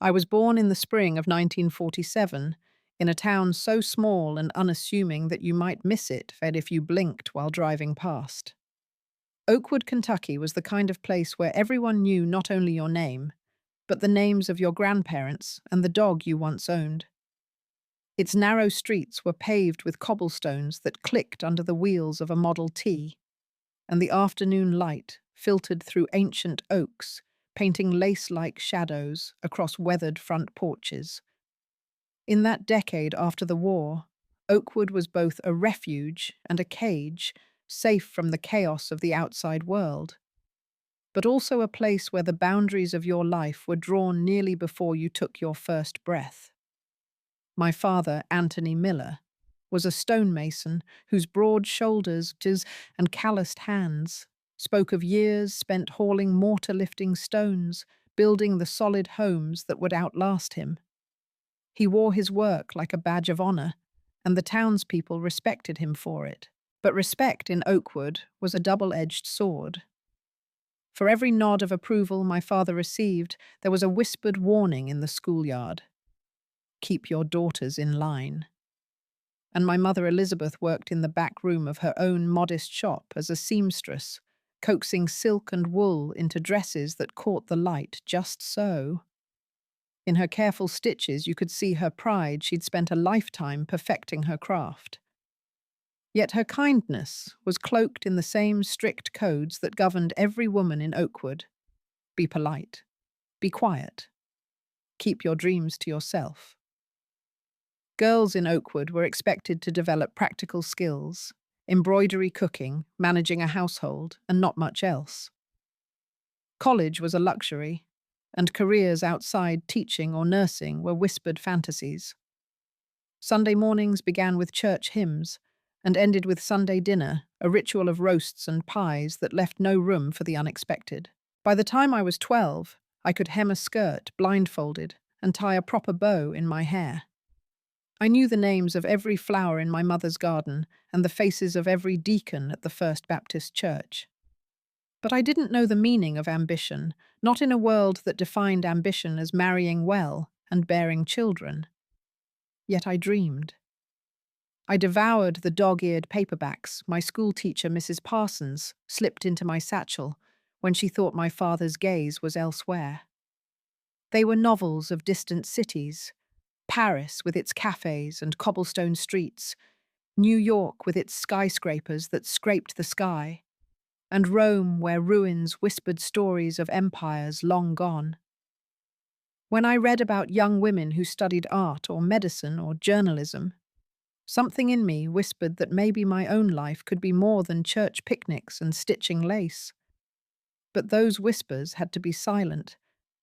I was born in the spring of 1947 in a town so small and unassuming that you might miss it if you blinked while driving past. Oakwood, Kentucky was the kind of place where everyone knew not only your name, but the names of your grandparents and the dog you once owned. Its narrow streets were paved with cobblestones that clicked under the wheels of a Model T, and the afternoon light filtered through ancient oaks, painting lace-like shadows across weathered front porches. In that decade after the war, Oakwood was both a refuge and a cage, safe from the chaos of the outside world, but also a place where the boundaries of your life were drawn nearly before you took your first breath. My father, Anthony Miller, was a stonemason whose broad shoulders and calloused hands spoke of years spent hauling mortar-lifting stones, building the solid homes that would outlast him. He wore his work like a badge of honor, and the townspeople respected him for it. But respect in Oakwood was a double-edged sword. For every nod of approval my father received, there was a whispered warning in the schoolyard. Keep your daughters in line. And my mother Elizabeth worked in the back room of her own modest shop as a seamstress, coaxing silk and wool into dresses that caught the light just so. In her careful stitches, you could see her pride she'd spent a lifetime perfecting her craft. Yet her kindness was cloaked in the same strict codes that governed every woman in Oakwood. Be polite. Be quiet. Keep your dreams to yourself. Girls in Oakwood were expected to develop practical skills, embroidery, cooking, managing a household, and not much else. College was a luxury, and careers outside teaching or nursing were whispered fantasies. Sunday mornings began with church hymns and ended with Sunday dinner, a ritual of roasts and pies that left no room for the unexpected. By the time I was 12, I could hem a skirt blindfolded and tie a proper bow in my hair. I knew the names of every flower in my mother's garden and the faces of every deacon at the First Baptist Church. But I didn't know the meaning of ambition, not in a world that defined ambition as marrying well and bearing children. Yet I dreamed. I devoured the dog-eared paperbacks my schoolteacher, Mrs. Parsons, slipped into my satchel when she thought my father's gaze was elsewhere. They were novels of distant cities, Paris with its cafes and cobblestone streets, New York with its skyscrapers that scraped the sky, and Rome where ruins whispered stories of empires long gone. When I read about young women who studied art or medicine or journalism, something in me whispered that maybe my own life could be more than church picnics and stitching lace. But those whispers had to be silent,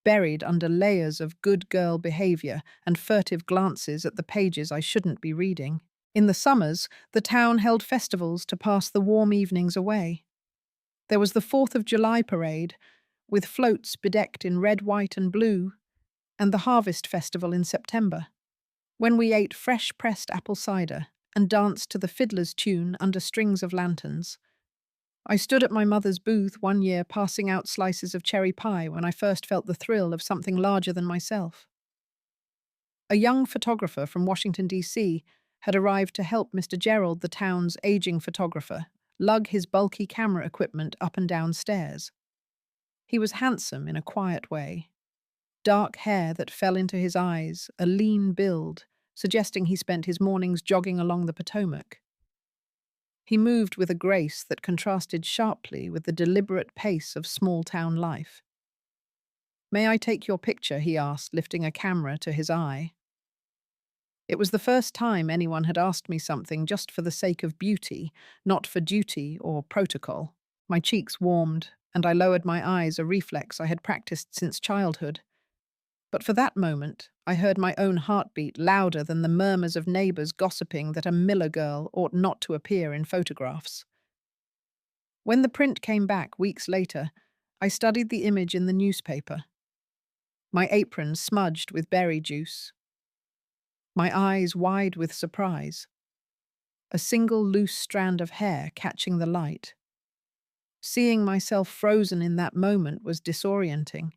buried under layers of good girl behavior and furtive glances at the pages I shouldn't be reading. In the summers, the town held festivals to pass the warm evenings away. There was the 4th of July parade, with floats bedecked in red, white, and blue, and the Harvest Festival in September, when we ate fresh-pressed apple cider and danced to the fiddler's tune under strings of lanterns. I stood at my mother's booth one year passing out slices of cherry pie when I first felt the thrill of something larger than myself. A young photographer from Washington, D.C., had arrived to help Mr. Gerald, the town's aging photographer, lug his bulky camera equipment up and down stairs. He was handsome in a quiet way. Dark hair that fell into his eyes, a lean build, suggesting he spent his mornings jogging along the Potomac. He moved with a grace that contrasted sharply with the deliberate pace of small-town life. "May I take your picture?" he asked, lifting a camera to his eye. It was the first time anyone had asked me something just for the sake of beauty, not for duty or protocol. My cheeks warmed, and I lowered my eyes, a reflex I had practiced since childhood. But for that moment, I heard my own heartbeat louder than the murmurs of neighbors gossiping that a Miller girl ought not to appear in photographs. When the print came back weeks later, I studied the image in the newspaper. My apron smudged with berry juice. My eyes wide with surprise. A single loose strand of hair catching the light. Seeing myself frozen in that moment was disorienting.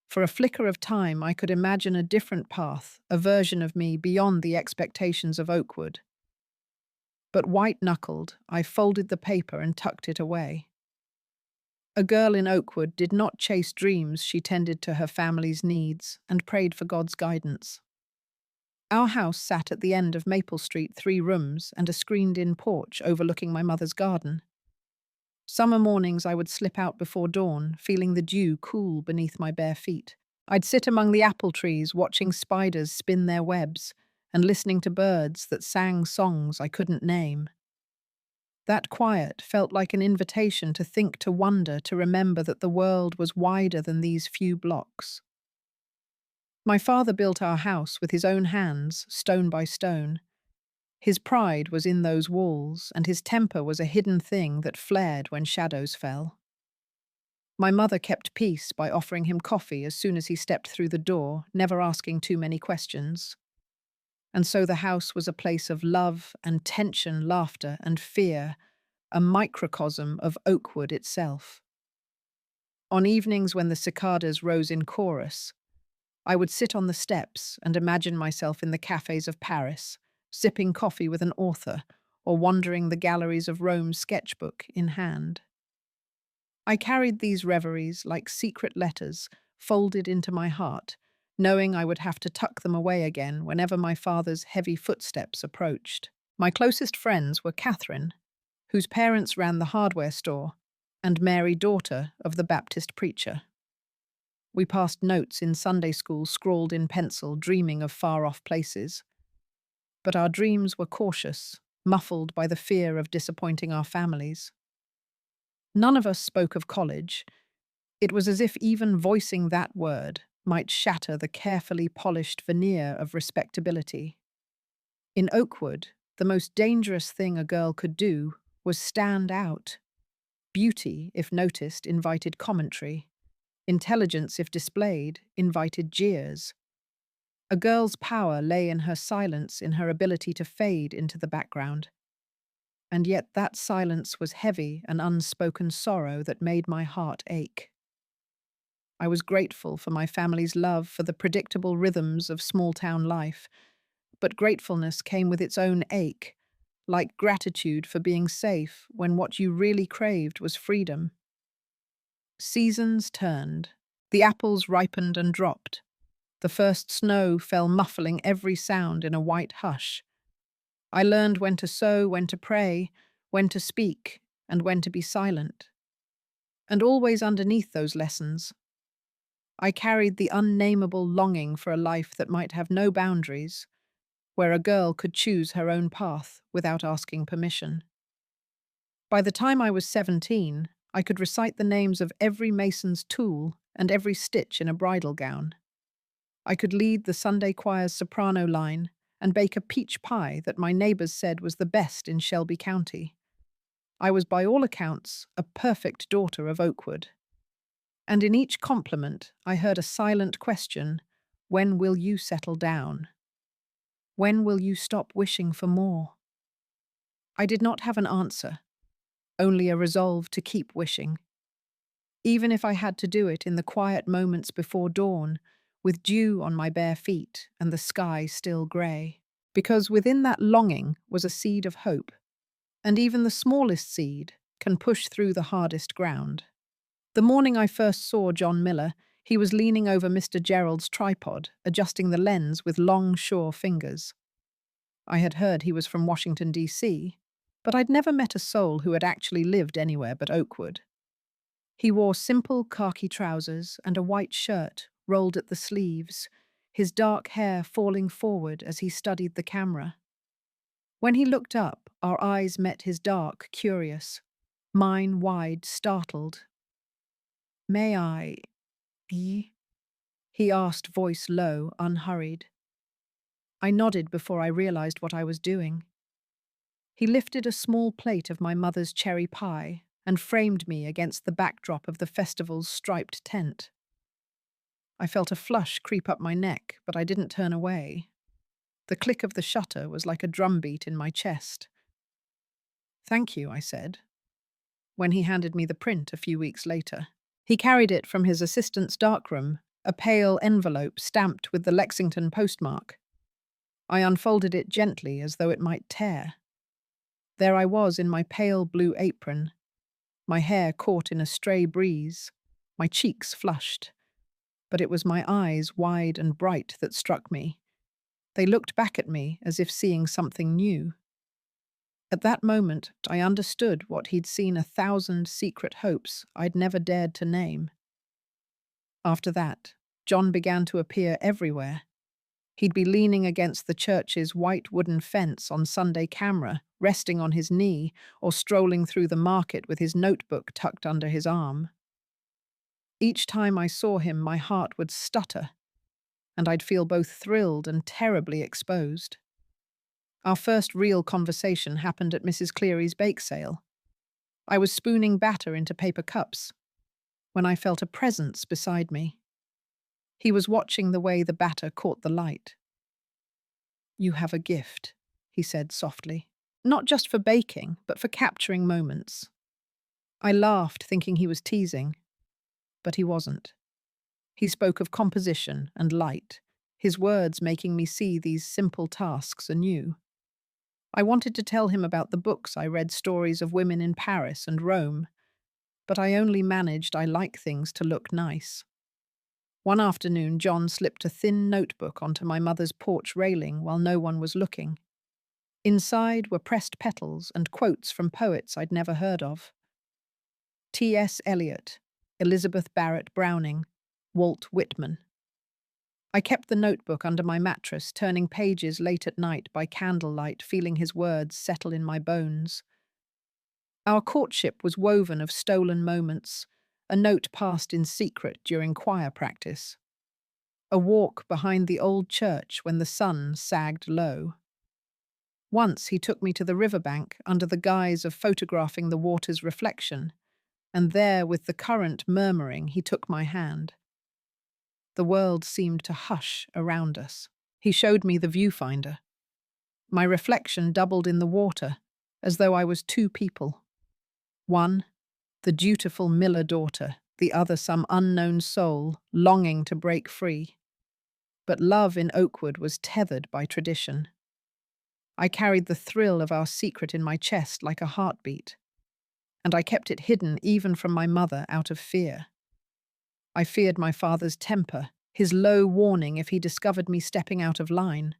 For a flicker of time, I could imagine a different path, a version of me beyond the expectations of Oakwood. But white-knuckled, I folded the paper and tucked it away. A girl in Oakwood did not chase dreams, she tended to her family's needs and prayed for God's guidance. Our house sat at the end of Maple Street, 3 rooms and a screened-in porch overlooking my mother's garden. Summer mornings I would slip out before dawn, feeling the dew cool beneath my bare feet. I'd sit among the apple trees, watching spiders spin their webs and listening to birds that sang songs I couldn't name. That quiet felt like an invitation to think, to wonder, to remember that the world was wider than these few blocks. My father built our house with his own hands, stone by stone. His pride was in those walls, and his temper was a hidden thing that flared when shadows fell. My mother kept peace by offering him coffee as soon as he stepped through the door, never asking too many questions. And so the house was a place of love and tension, laughter and fear, a microcosm of Oakwood itself. On evenings when the cicadas rose in chorus, I would sit on the steps and imagine myself in the cafes of Paris, sipping coffee with an author or wandering the galleries of Rome's sketchbook in hand. I carried these reveries like secret letters folded into my heart, knowing I would have to tuck them away again whenever my father's heavy footsteps approached. My closest friends were Catherine, whose parents ran the hardware store, and Mary, daughter of the Baptist preacher. We passed notes in Sunday school scrawled in pencil, dreaming of far-off places. But our dreams were cautious, muffled by the fear of disappointing our families. None of us spoke of college. It was as if even voicing that word might shatter the carefully polished veneer of respectability. In Oakwood, the most dangerous thing a girl could do was stand out. Beauty, if noticed, invited commentary. Intelligence, if displayed, invited jeers. A girl's power lay in her silence, in her ability to fade into the background. And yet that silence was heavy, an unspoken sorrow that made my heart ache. I was grateful for my family's love for the predictable rhythms of small-town life, but gratefulness came with its own ache, like gratitude for being safe when what you really craved was freedom. Seasons turned. The apples ripened and dropped. The first snow fell, muffling every sound in a white hush. I learned when to sow, when to pray, when to speak, and when to be silent. And always underneath those lessons, I carried the unnameable longing for a life that might have no boundaries, where a girl could choose her own path without asking permission. By the time I was 17, I could recite the names of every mason's tool and every stitch in a bridal gown. I could lead the Sunday choir's soprano line and bake a peach pie that my neighbors said was the best in Shelby County. I was, by all accounts, a perfect daughter of Oakwood. And in each compliment, I heard a silent question: when will you settle down? When will you stop wishing for more? I did not have an answer, only a resolve to keep wishing. Even if I had to do it in the quiet moments before dawn, with dew on my bare feet and the sky still grey. Because within that longing was a seed of hope, and even the smallest seed can push through the hardest ground. The morning I first saw John Miller, he was leaning over Mr. Gerald's tripod, adjusting the lens with long, sure fingers. I had heard he was from Washington, D.C., but I'd never met a soul who had actually lived anywhere but Oakwood. He wore simple khaki trousers and a white shirt rolled at the sleeves, his dark hair falling forward as he studied the camera. When he looked up, our eyes met, his dark, curious, mine wide, startled. "May I be?" he asked, voice low, unhurried. I nodded before I realized what I was doing. He lifted a small plate of my mother's cherry pie and framed me against the backdrop of the festival's striped tent. I felt a flush creep up my neck, but I didn't turn away. The click of the shutter was like a drumbeat in my chest. "Thank you," I said, when he handed me the print a few weeks later. He carried it from his assistant's darkroom, a pale envelope stamped with the Lexington postmark. I unfolded it gently as though it might tear. There I was in my pale blue apron, my hair caught in a stray breeze, my cheeks flushed. But it was my eyes, wide and bright, that struck me. They looked back at me as if seeing something new. At that moment, I understood what he'd seen 1,000 secret hopes I'd never dared to name. After that, John began to appear everywhere. He'd be leaning against the church's white wooden fence on Sunday camera, resting on his knee, or strolling through the market with his notebook tucked under his arm. Each time I saw him, my heart would stutter, and I'd feel both thrilled and terribly exposed. Our first real conversation happened at Mrs. Cleary's bake sale. I was spooning batter into paper cups when I felt a presence beside me. He was watching the way the batter caught the light. "You have a gift," he said softly. "Not just for baking, but for capturing moments." I laughed, thinking he was teasing, but he wasn't. He spoke of composition and light, his words making me see these simple tasks anew. I wanted to tell him about the books I read, stories of women in Paris and Rome, but I only managed I like things to look nice. One afternoon, John slipped a thin notebook onto my mother's porch railing while no one was looking. Inside were pressed petals and quotes from poets I'd never heard of. T.S. Eliot, Elizabeth Barrett Browning, Walt Whitman. I kept the notebook under my mattress, turning pages late at night by candlelight, feeling his words settle in my bones. Our courtship was woven of stolen moments, a note passed in secret during choir practice, a walk behind the old church when the sun sagged low. Once he took me to the riverbank under the guise of photographing the water's reflection, and there, with the current murmuring, he took my hand. The world seemed to hush around us. He showed me the viewfinder. My reflection doubled in the water, as though I was two people. One, the dutiful Miller daughter, the other some unknown soul, longing to break free. But love in Oakwood was tethered by tradition. I carried the thrill of our secret in my chest like a heartbeat, and I kept it hidden even from my mother out of fear. I feared my father's temper, his low warning if he discovered me stepping out of line.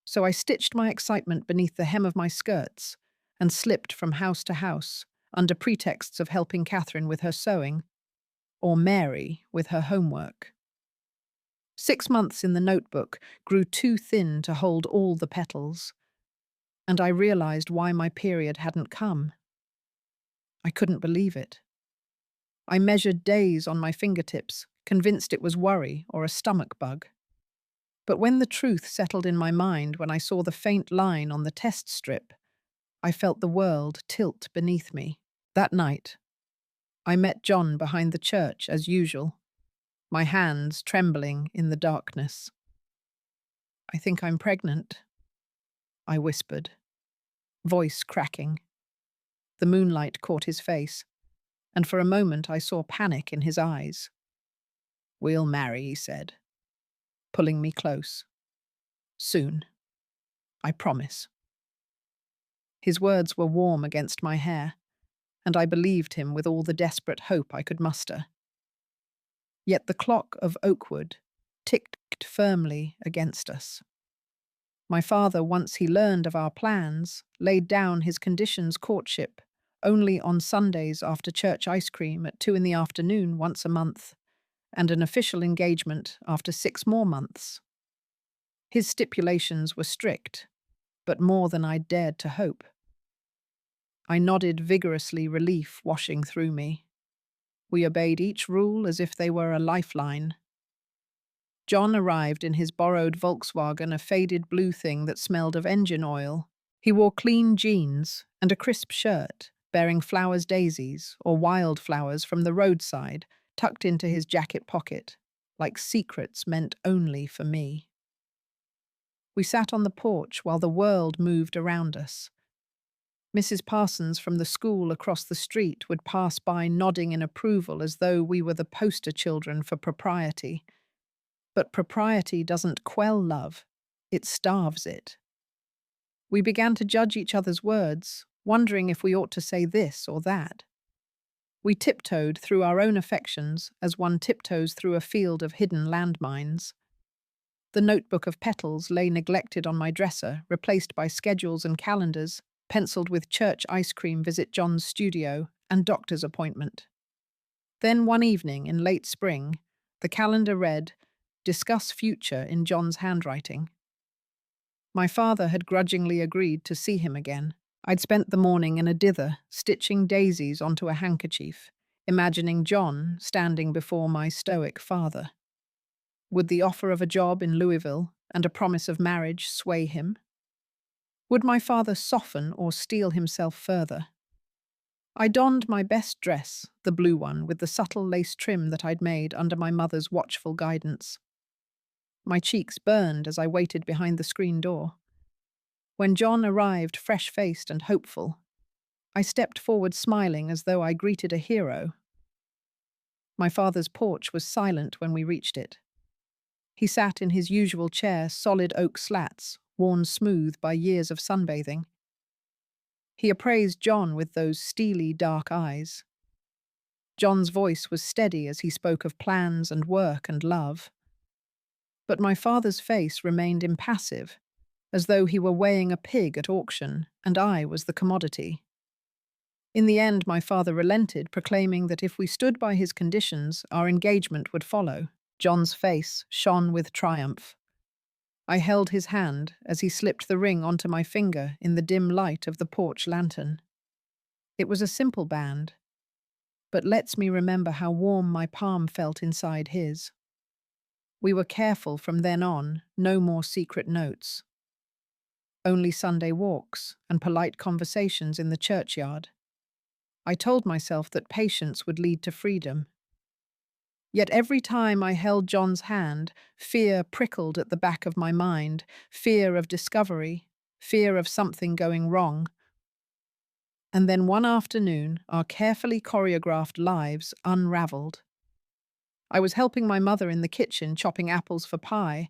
So I stitched my excitement beneath the hem of my skirts and slipped from house to house under pretexts of helping Catherine with her sewing, or Mary with her homework. 6 months in the notebook grew too thin to hold all the petals, and I realized why my period hadn't come. I couldn't believe it. I measured days on my fingertips, convinced it was worry or a stomach bug. But when the truth settled in my mind, when I saw the faint line on the test strip, I felt the world tilt beneath me. That night, I met John behind the church as usual, my hands trembling in the darkness. "I think I'm pregnant," I whispered, voice cracking. The moonlight caught his face, and for a moment I saw panic in his eyes. "We'll marry," he said, pulling me close. "Soon. I promise." His words were warm against my hair, and I believed him with all the desperate hope I could muster. Yet the clock of Oakwood ticked firmly against us. My father, once he learned of our plans, laid down his conditions courtship only on Sundays after church ice cream at 2 in the afternoon once a month, and an official engagement after 6 more months. His stipulations were strict, but more than I dared to hope. I nodded vigorously, relief washing through me. We obeyed each rule as if they were a lifeline. John arrived in his borrowed Volkswagen, a faded blue thing that smelled of engine oil. He wore clean jeans and a crisp shirt, bearing flowers, daisies, or wildflowers from the roadside, tucked into his jacket pocket, like secrets meant only for me. We sat on the porch while the world moved around us. Mrs. Parsons from the school across the street would pass by nodding in approval as though we were the poster children for propriety. But propriety doesn't quell love, it starves it. We began to judge each other's words, wondering if we ought to say this or that. We tiptoed through our own affections as one tiptoes through a field of hidden landmines. The notebook of petals lay neglected on my dresser, replaced by schedules and calendars, penciled with church ice cream visit John's studio and doctor's appointment. Then one evening in late spring, the calendar read, "Discuss future" in John's handwriting. My father had grudgingly agreed to see him again. I'd spent the morning in a dither, stitching daisies onto a handkerchief, imagining John standing before my stoic father. Would the offer of a job in Louisville and a promise of marriage sway him? Would my father soften or steel himself further? I donned my best dress, the blue one with the subtle lace trim that I'd made under my mother's watchful guidance. My cheeks burned as I waited behind the screen door. When John arrived fresh-faced and hopeful, I stepped forward smiling as though I greeted a hero. My father's porch was silent when we reached it. He sat in his usual chair, solid oak slats, worn smooth by years of sunbathing. He appraised John with those steely, dark eyes. John's voice was steady as he spoke of plans and work and love. But my father's face remained impassive, as though he were weighing a pig at auction, and I was the commodity. In the end, my father relented, proclaiming that if we stood by his conditions, our engagement would follow. John's face shone with triumph. I held his hand as he slipped the ring onto my finger in the dim light of the porch lantern. It was a simple band, but lets me remember how warm my palm felt inside his. We were careful from then on, no more secret notes. Only Sunday walks and polite conversations in the churchyard. I told myself that patience would lead to freedom. Yet every time I held John's hand, fear prickled at the back of my mind, fear of discovery, fear of something going wrong. And then one afternoon, our carefully choreographed lives unraveled. I was helping my mother in the kitchen chopping apples for pie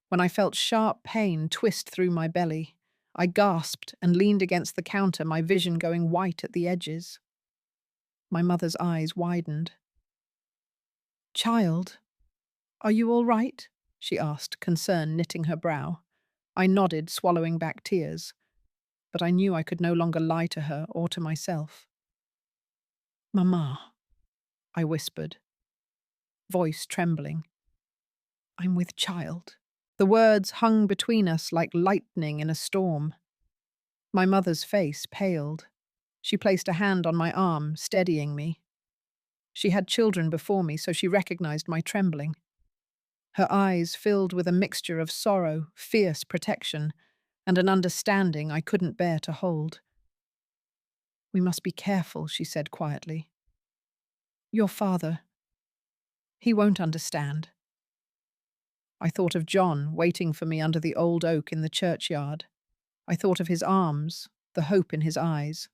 when I felt sharp pain twist through my belly. I gasped and leaned against the counter, my vision going white at the edges. My mother's eyes widened. "Child, are you all right?" she asked, concern knitting her brow. I nodded, swallowing back tears, but I knew I could no longer lie to her or to myself. "Mama," I whispered, voice trembling. "I'm with child." The words hung between us like lightning in a storm. My mother's face paled. She placed a hand on my arm, steadying me. She had children before me, so she recognized my trembling. Her eyes filled with a mixture of sorrow, fierce protection, and an understanding I couldn't bear to hold. "We must be careful," she said quietly. "Your father, he won't understand." I thought of John waiting for me under the old oak in the churchyard. I thought of his arms, the hope in his eyes.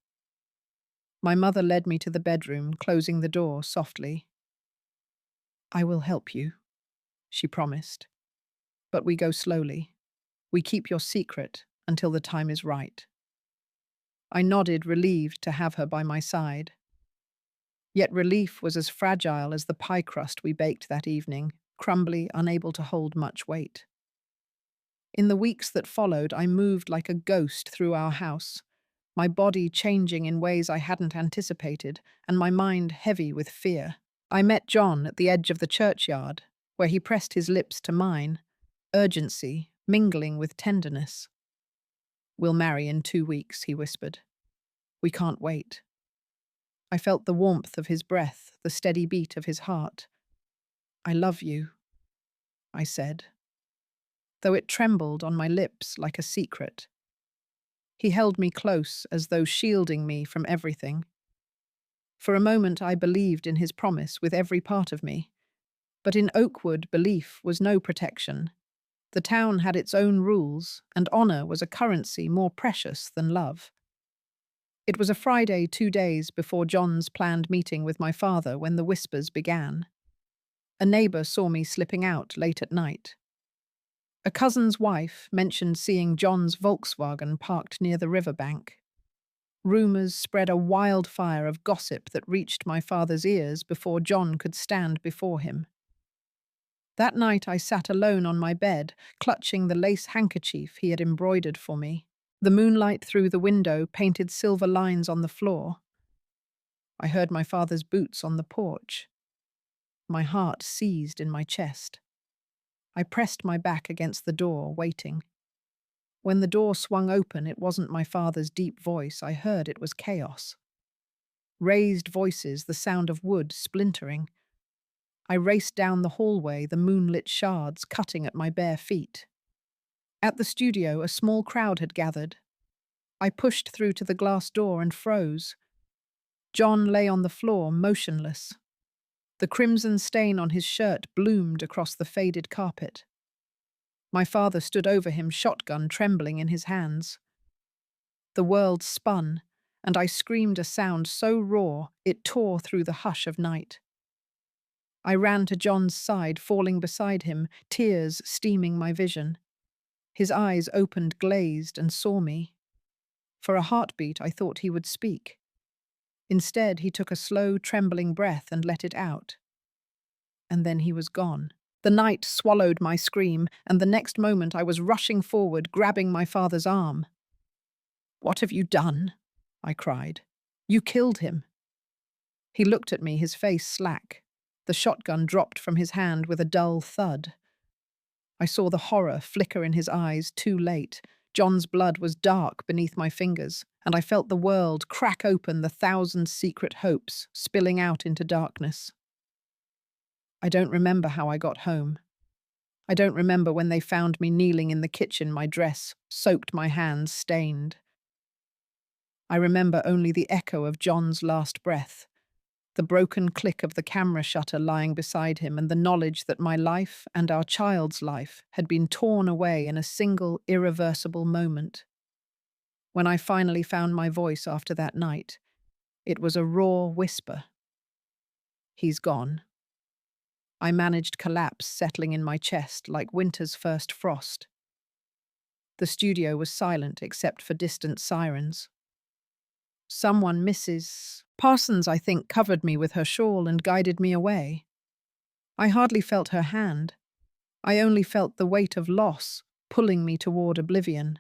My mother led me to the bedroom, closing the door softly. "I will help you," she promised. "But we go slowly. We keep your secret until the time is right." I nodded, relieved to have her by my side. Yet relief was as fragile as the pie crust we baked that evening, crumbly, unable to hold much weight. In the weeks that followed, I moved like a ghost through our house, my body changing in ways I hadn't anticipated, and my mind heavy with fear. I met John at the edge of the churchyard, where he pressed his lips to mine, urgency mingling with tenderness. "We'll marry in 2 weeks," he whispered. "We can't wait." I felt the warmth of his breath, the steady beat of his heart. "I love you," I said, though it trembled on my lips like a secret. He held me close as though shielding me from everything. For a moment I believed in his promise with every part of me. But in Oakwood, belief was no protection. The town had its own rules, and honor was a currency more precious than love. It was a Friday 2 days before John's planned meeting with my father when the whispers began. A neighbour saw me slipping out late at night. A cousin's wife mentioned seeing John's Volkswagen parked near the riverbank. Rumours spread a wildfire of gossip that reached my father's ears before John could stand before him. That night I sat alone on my bed, clutching the lace handkerchief he had embroidered for me. The moonlight through the window painted silver lines on the floor. I heard my father's boots on the porch. My heart seized in my chest. I pressed my back against the door, waiting. When the door swung open, it wasn't my father's deep voice. I heard it was chaos. Raised voices, the sound of wood splintering. I raced down the hallway, the moonlit shards cutting at my bare feet. At the studio, a small crowd had gathered. I pushed through to the glass door and froze. John lay on the floor, motionless. The crimson stain on his shirt bloomed across the faded carpet. My father stood over him, shotgun trembling in his hands. The world spun, and I screamed a sound so raw it tore through the hush of night. I ran to John's side, falling beside him, tears steaming my vision. His eyes opened glazed and saw me. For a heartbeat, I thought he would speak. Instead, he took a slow, trembling breath and let it out. And then he was gone. The night swallowed my scream, and the next moment I was rushing forward, grabbing my father's arm. "What have you done?" I cried. "You killed him." He looked at me, his face slack. The shotgun dropped from his hand with a dull thud. I saw the horror flicker in his eyes too late. John's blood was dark beneath my fingers, and I felt the world crack open, the thousand secret hopes spilling out into darkness. I don't remember how I got home. I don't remember when they found me kneeling in the kitchen, my dress soaked, my hands stained. I remember only the echo of John's last breath, the broken click of the camera shutter lying beside him, and the knowledge that my life and our child's life had been torn away in a single, irreversible moment. When I finally found my voice after that night, it was a raw whisper. "He's gone." I managed collapse settling in my chest like winter's first frost. The studio was silent except for distant sirens. Someone, Mrs. Parsons, I think, covered me with her shawl and guided me away. I hardly felt her hand. I only felt the weight of loss pulling me toward oblivion.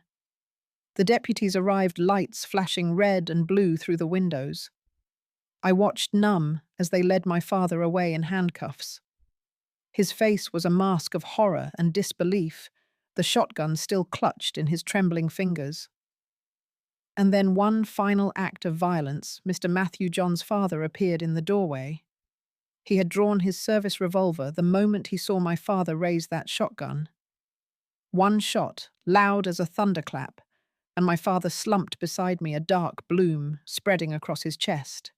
The deputies arrived, lights flashing red and blue through the windows. I watched numb as they led my father away in handcuffs. His face was a mask of horror and disbelief, the shotgun still clutched in his trembling fingers. And then one final act of violence. Mr. Matthew, John's father, appeared in the doorway. He had drawn his service revolver the moment he saw my father raise that shotgun. One shot, loud as a thunderclap, and my father slumped beside me, a dark bloom spreading across his chest.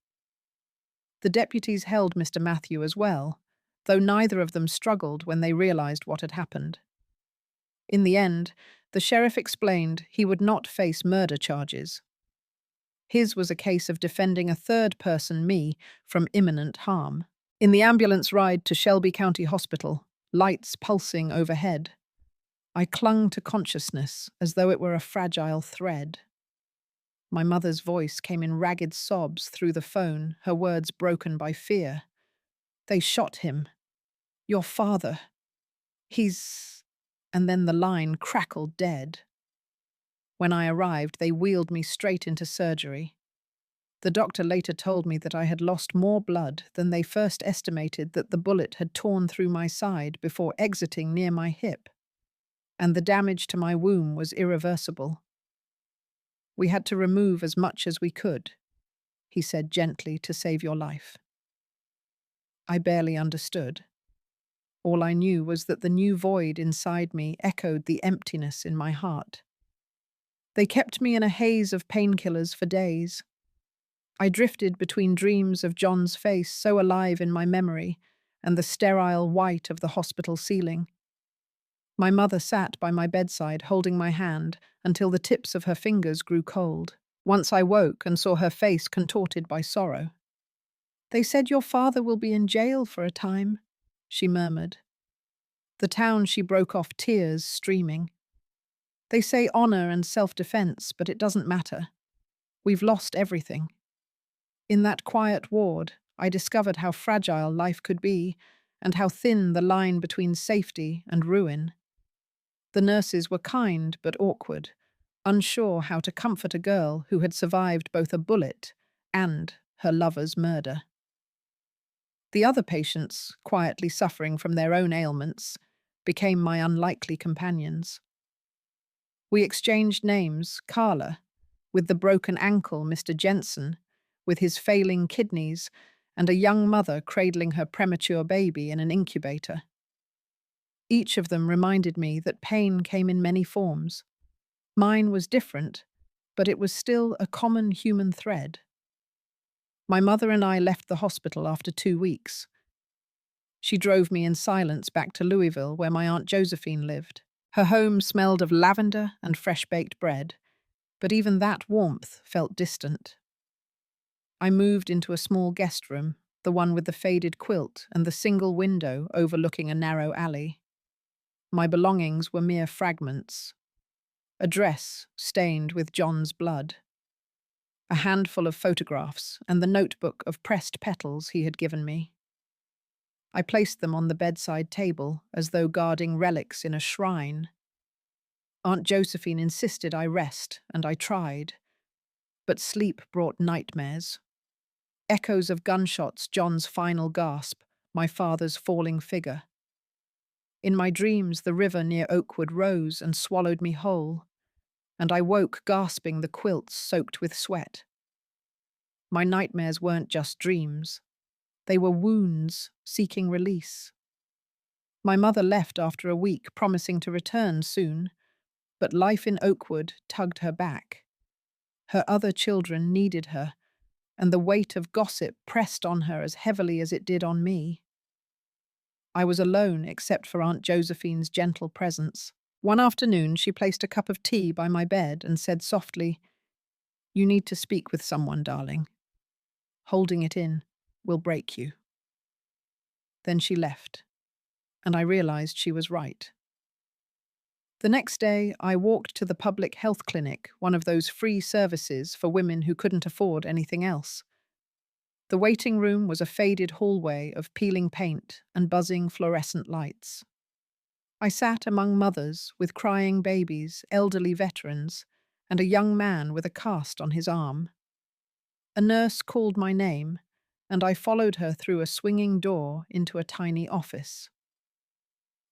The deputies held Mr. Matthew as well, though neither of them struggled when they realized what had happened. In the end, the sheriff explained he would not face murder charges. His was a case of defending a third person, me, from imminent harm. In the ambulance ride to Shelby County Hospital, lights pulsing overhead, I clung to consciousness as though it were a fragile thread. My mother's voice came in ragged sobs through the phone, her words broken by fear. "They shot him. Your father. He's—" And then the line crackled dead. When I arrived, they wheeled me straight into surgery. The doctor later told me that I had lost more blood than they first estimated, that the bullet had torn through my side before exiting near my hip, and the damage to my womb was irreversible. "We had to remove as much as we could," he said gently, "to save your life." I barely understood. All I knew was that the new void inside me echoed the emptiness in my heart. They kept me in a haze of painkillers for days. I drifted between dreams of John's face so alive in my memory and the sterile white of the hospital ceiling. My mother sat by my bedside holding my hand until the tips of her fingers grew cold. Once I woke and saw her face contorted by sorrow. "They said your father will be in jail for a time," she murmured. The town she broke off, tears streaming. "They say honor and self-defense, but it doesn't matter. We've lost everything." In that quiet ward, I discovered how fragile life could be and how thin the line between safety and ruin. The nurses were kind but awkward, unsure how to comfort a girl who had survived both a bullet and her lover's murder. The other patients, quietly suffering from their own ailments, became my unlikely companions. We exchanged names, Carla, with the broken ankle, Mr. Jensen, with his failing kidneys, and a young mother cradling her premature baby in an incubator. Each of them reminded me that pain came in many forms. Mine was different, but it was still a common human thread. My mother and I left the hospital after 2 weeks. She drove me in silence back to Louisville, where my Aunt Josephine lived. Her home smelled of lavender and fresh-baked bread, but even that warmth felt distant. I moved into a small guest room, the one with the faded quilt and the single window overlooking a narrow alley. My belongings were mere fragments. A dress stained with John's blood, a handful of photographs, and the notebook of pressed petals he had given me. I placed them on the bedside table as though guarding relics in a shrine. Aunt Josephine insisted I rest, and I tried, but sleep brought nightmares. Echoes of gunshots, John's final gasp, my father's falling figure. In my dreams, the river near Oakwood rose and swallowed me whole, and I woke gasping, the quilts soaked with sweat. My nightmares weren't just dreams. They were wounds seeking release. My mother left after a week, promising to return soon, but life in Oakwood tugged her back. Her other children needed her, and the weight of gossip pressed on her as heavily as it did on me. I was alone except for Aunt Josephine's gentle presence. One afternoon, she placed a cup of tea by my bed and said softly, "You need to speak with someone, darling. Holding it in will break you." Then she left, and I realized she was right. The next day, I walked to the public health clinic, one of those free services for women who couldn't afford anything else. The waiting room was a faded hallway of peeling paint and buzzing fluorescent lights. I sat among mothers with crying babies, elderly veterans, and a young man with a cast on his arm. A nurse called my name, and I followed her through a swinging door into a tiny office.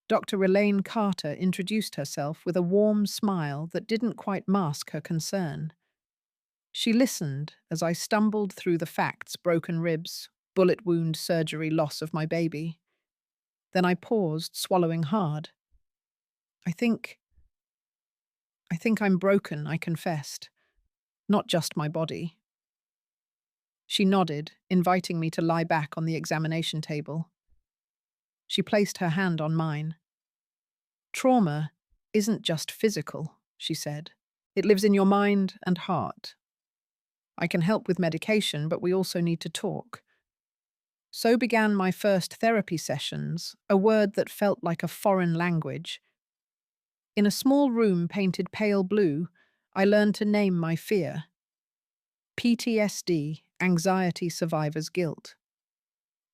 Dr. Elaine Carter introduced herself with a warm smile that didn't quite mask her concern. She listened as I stumbled through the facts: broken ribs, bullet wound surgery, loss of my baby. Then I paused, swallowing hard. I think I'm broken," I confessed. "Not just my body." She nodded, inviting me to lie back on the examination table. She placed her hand on mine. "Trauma isn't just physical," she said. "It lives in your mind and heart. I can help with medication, but we also need to talk." So began my first therapy sessions, a word that felt like a foreign language. In a small room painted pale blue, I learned to name my fear. PTSD, anxiety survivor's guilt.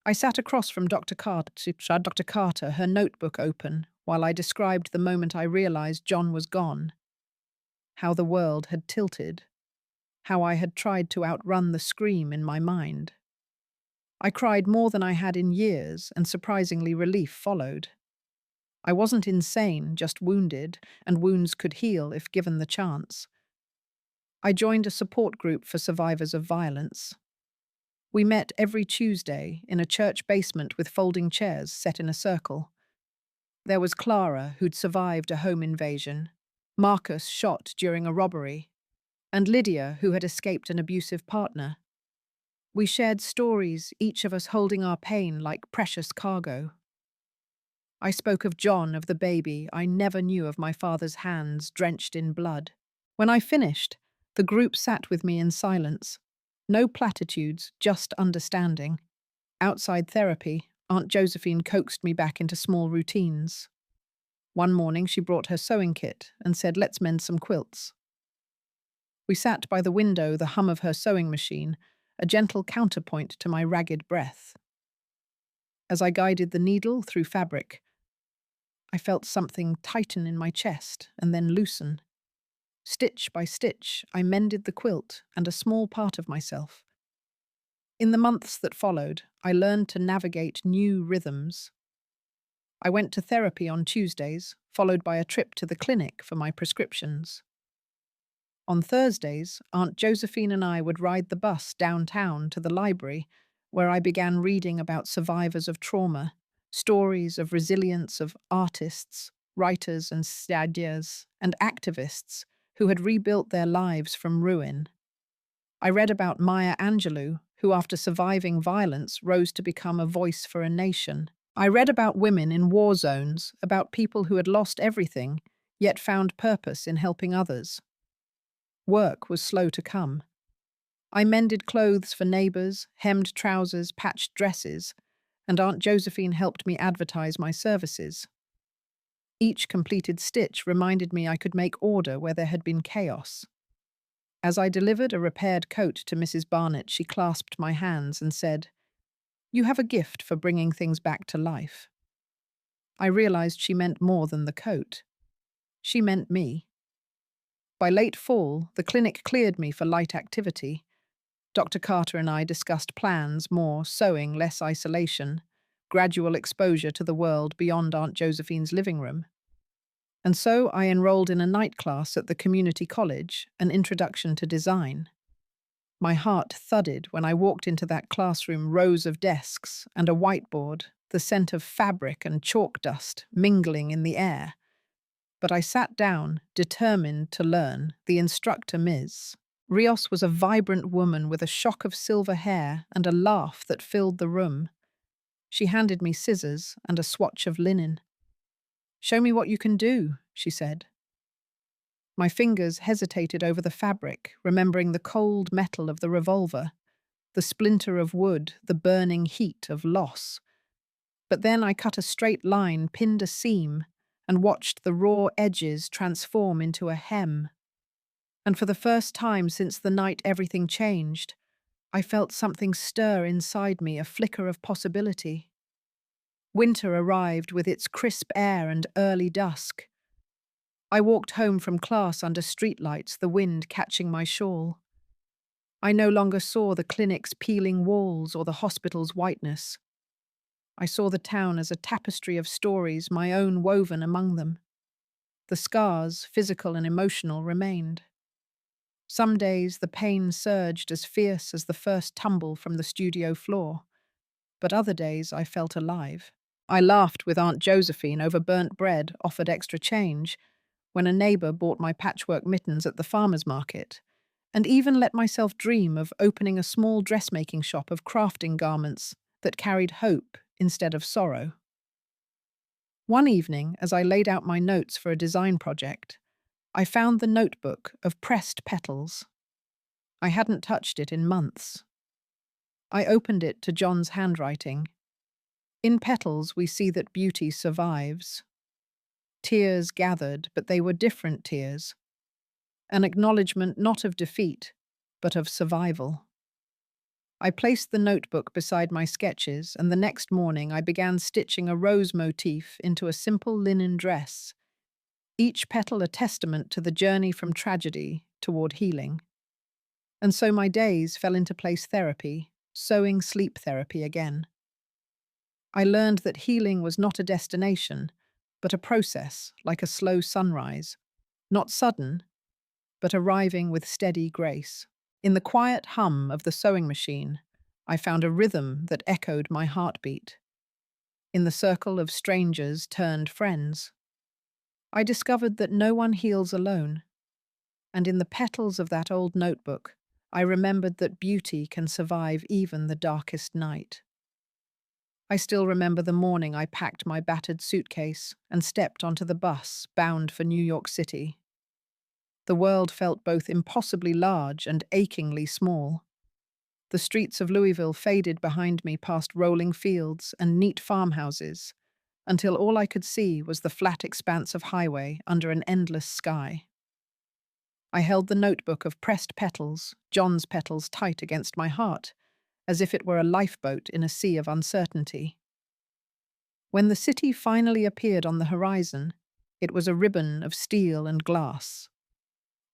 I sat across from Dr. Carter, her notebook open, while I described the moment I realized John was gone. How the world had tilted. How I had tried to outrun the scream in my mind. I cried more than I had in years, and surprisingly relief followed. I wasn't insane, just wounded, and wounds could heal if given the chance. I joined a support group for survivors of violence. We met every Tuesday in a church basement with folding chairs set in a circle. There was Clara, who'd survived a home invasion, Marcus, shot during a robbery, and Lydia, who had escaped an abusive partner. We shared stories, each of us holding our pain like precious cargo. I spoke of John, of the baby I never knew, of my father's hands drenched in blood. When I finished, The group sat with me in silence. No platitudes, just understanding. Outside therapy, Aunt Josephine coaxed me back into small routines. One morning, she brought her sewing kit and said, "Let's mend some quilts." We sat by the window, the hum of her sewing machine, a gentle counterpoint to my ragged breath. As I guided the needle through fabric, I felt something tighten in my chest and then loosen. Stitch by stitch, I mended the quilt and a small part of myself. In the months that followed, I learned to navigate new rhythms. I went to therapy on Tuesdays, followed by a trip to the clinic for my prescriptions. On Thursdays, Aunt Josephine and I would ride the bus downtown to the library, where I began reading about survivors of trauma, stories of resilience of artists, writers and satyrs, and activists who had rebuilt their lives from ruin. I read about Maya Angelou, who after surviving violence rose to become a voice for a nation. I read about women in war zones, about people who had lost everything, yet found purpose in helping others. Work was slow to come. I mended clothes for neighbours, hemmed trousers, patched dresses, and Aunt Josephine helped me advertise my services. Each completed stitch reminded me I could make order where there had been chaos. As I delivered a repaired coat to Mrs. Barnett, she clasped my hands and said, "You have a gift for bringing things back to life." I realized she meant more than the coat. She meant me. By late fall, the clinic cleared me for light activity. Dr. Carter and I discussed plans, more sewing, less isolation, gradual exposure to the world beyond Aunt Josephine's living room. And so I enrolled in a night class at the community college, an introduction to design. My heart thudded when I walked into that classroom, rows of desks and a whiteboard, the scent of fabric and chalk dust mingling in the air. But I sat down, determined to learn. The instructor, Ms. Rios, was a vibrant woman with a shock of silver hair and a laugh that filled the room. She handed me scissors and a swatch of linen. "Show me what you can do," she said. My fingers hesitated over the fabric, remembering the cold metal of the revolver, the splinter of wood, the burning heat of loss. But then I cut a straight line, pinned a seam, and watched the raw edges transform into a hem. And for the first time since the night everything changed, I felt something stir inside me, a flicker of possibility. Winter arrived with its crisp air and early dusk. I walked home from class under streetlights, the wind catching my shawl. I no longer saw the clinic's peeling walls or the hospital's whiteness. I saw the town as a tapestry of stories, my own woven among them. The scars, physical and emotional, remained. Some days the pain surged as fierce as the first tumble from the studio floor, but other days I felt alive. I laughed with Aunt Josephine over burnt bread, offered extra change, when a neighbour bought my patchwork mittens at the farmer's market, and even let myself dream of opening a small dressmaking shop of crafting garments that carried hope instead of sorrow. One evening, as I laid out my notes for a design project, I found the notebook of pressed petals. I hadn't touched it in months. I opened it to John's handwriting. In petals we see that beauty survives. Tears gathered, but they were different tears. An acknowledgement not of defeat, but of survival. I placed the notebook beside my sketches, and the next morning I began stitching a rose motif into a simple linen dress, each petal a testament to the journey from tragedy toward healing. And so my days fell into place therapy, sewing sleep therapy again. I learned that healing was not a destination, but a process, like a slow sunrise, not sudden, but arriving with steady grace. In the quiet hum of the sewing machine, I found a rhythm that echoed my heartbeat. In the circle of strangers turned friends, I discovered that no one heals alone. And in the petals of that old notebook, I remembered that beauty can survive even the darkest night. I still remember the morning I packed my battered suitcase and stepped onto the bus bound for New York City. The world felt both impossibly large and achingly small. The streets of Louisville faded behind me past rolling fields and neat farmhouses, until all I could see was the flat expanse of highway under an endless sky. I held the notebook of pressed petals, John's petals, tight against my heart, as if it were a lifeboat in a sea of uncertainty. When the city finally appeared on the horizon, it was a ribbon of steel and glass.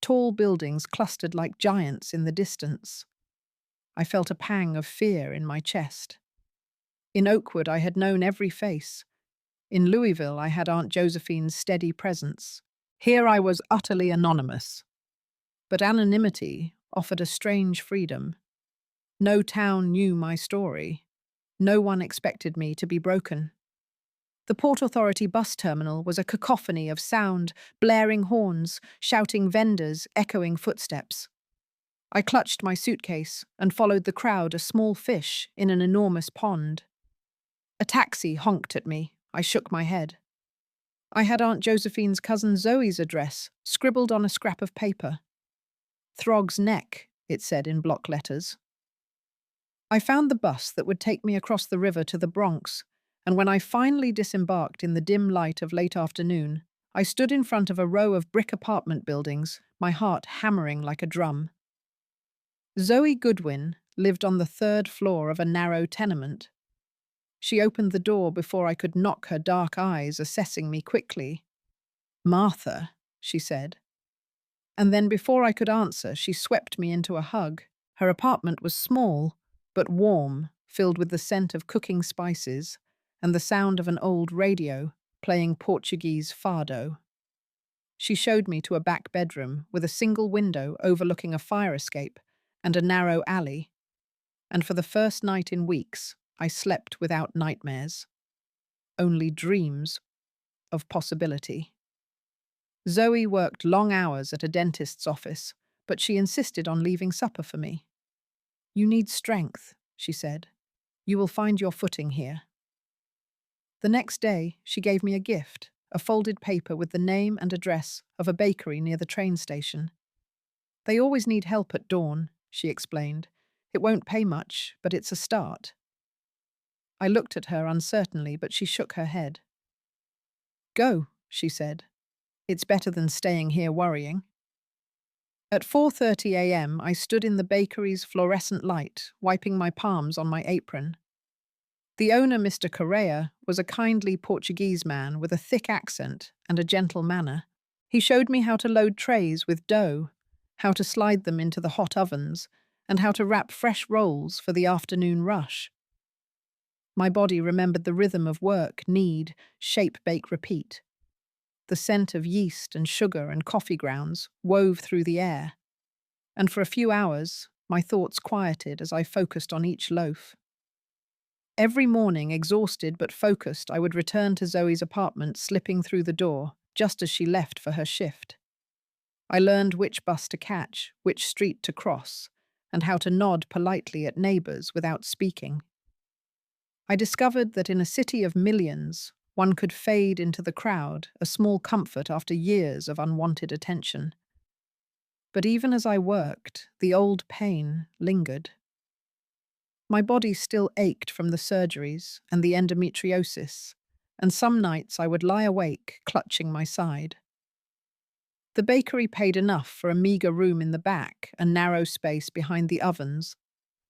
Tall buildings clustered like giants in the distance. I felt a pang of fear in my chest. In Oakwood, I had known every face. In Louisville, I had Aunt Josephine's steady presence. Here I was utterly anonymous. But anonymity offered a strange freedom. No town knew my story. No one expected me to be broken. The Port Authority bus terminal was a cacophony of sound, blaring horns, shouting vendors, echoing footsteps. I clutched my suitcase and followed the crowd, a small fish in an enormous pond. A taxi honked at me. I shook my head. I had Aunt Josephine's cousin Zoe's address scribbled on a scrap of paper. Throg's Neck, it said in block letters. I found the bus that would take me across the river to the Bronx, and when I finally disembarked in the dim light of late afternoon, I stood in front of a row of brick apartment buildings, my heart hammering like a drum. Zoe Goodwin lived on the third floor of a narrow tenement. She opened the door before I could knock, her dark eyes assessing me quickly. "Martha," she said. And then before I could answer, she swept me into a hug. Her apartment was small, but warm, filled with the scent of cooking spices and the sound of an old radio playing Portuguese fado. She showed me to a back bedroom with a single window overlooking a fire escape and a narrow alley. And for the first night in weeks, I slept without nightmares. Only dreams of possibility. Zoe worked long hours at a dentist's office, but she insisted on leaving supper for me. "You need strength," she said. "You will find your footing here." The next day, she gave me a gift, a folded paper with the name and address of a bakery near the train station. "They always need help at dawn," she explained. "It won't pay much, but it's a start." I looked at her uncertainly, but she shook her head. "Go," she said. "It's better than staying here worrying." At 4:30 a.m., I stood in the bakery's fluorescent light, wiping my palms on my apron. The owner, Mr. Correa, was a kindly Portuguese man with a thick accent and a gentle manner. He showed me how to load trays with dough, how to slide them into the hot ovens, and how to wrap fresh rolls for the afternoon rush. My body remembered the rhythm of work, knead, shape, bake, repeat. The scent of yeast and sugar and coffee grounds wove through the air, and for a few hours, my thoughts quieted as I focused on each loaf. Every morning, exhausted but focused, I would return to Zoe's apartment, slipping through the door just as she left for her shift. I learned which bus to catch, which street to cross, and how to nod politely at neighbors without speaking. I discovered that in a city of millions, one could fade into the crowd, a small comfort after years of unwanted attention. But even as I worked, the old pain lingered. My body still ached from the surgeries and the endometriosis, and some nights I would lie awake, clutching my side. The bakery paid enough for a meagre room in the back, a narrow space behind the ovens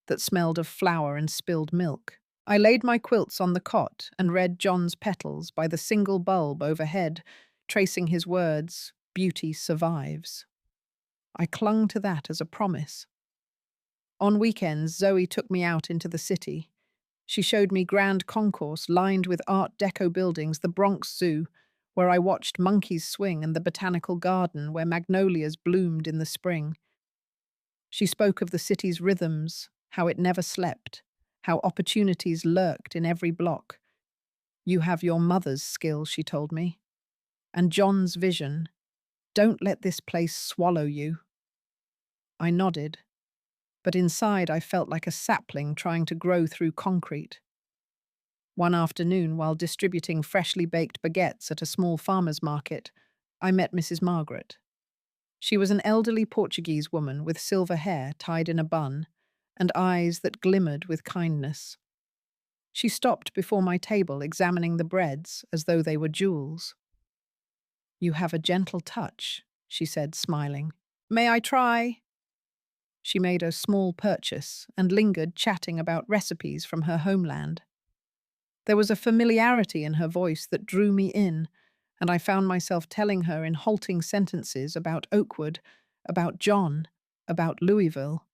that smelled of flour and spilled milk. I laid my quilts on the cot and read John's Petals by the single bulb overhead, tracing his words, "Beauty survives." I clung to that as a promise. On weekends, Zoe took me out into the city. She showed me Grand Concourse lined with Art Deco buildings, the Bronx Zoo, where I watched monkeys swing, and the Botanical Garden, where magnolias bloomed in the spring. She spoke of the city's rhythms, how it never slept, how opportunities lurked in every block. "You have your mother's skill," she told me, "and John's vision. Don't let this place swallow you." I nodded, but inside I felt like a sapling trying to grow through concrete. One afternoon, while distributing freshly baked baguettes at a small farmer's market, I met Mrs. Margaret. She was an elderly Portuguese woman with silver hair tied in a bun and eyes that glimmered with kindness. She stopped before my table, examining the breads as though they were jewels. "You have a gentle touch," she said, smiling. "May I try?" She made a small purchase and lingered, chatting about recipes from her homeland. There was a familiarity in her voice that drew me in, and I found myself telling her in halting sentences about Oakwood, about John, about Louisville.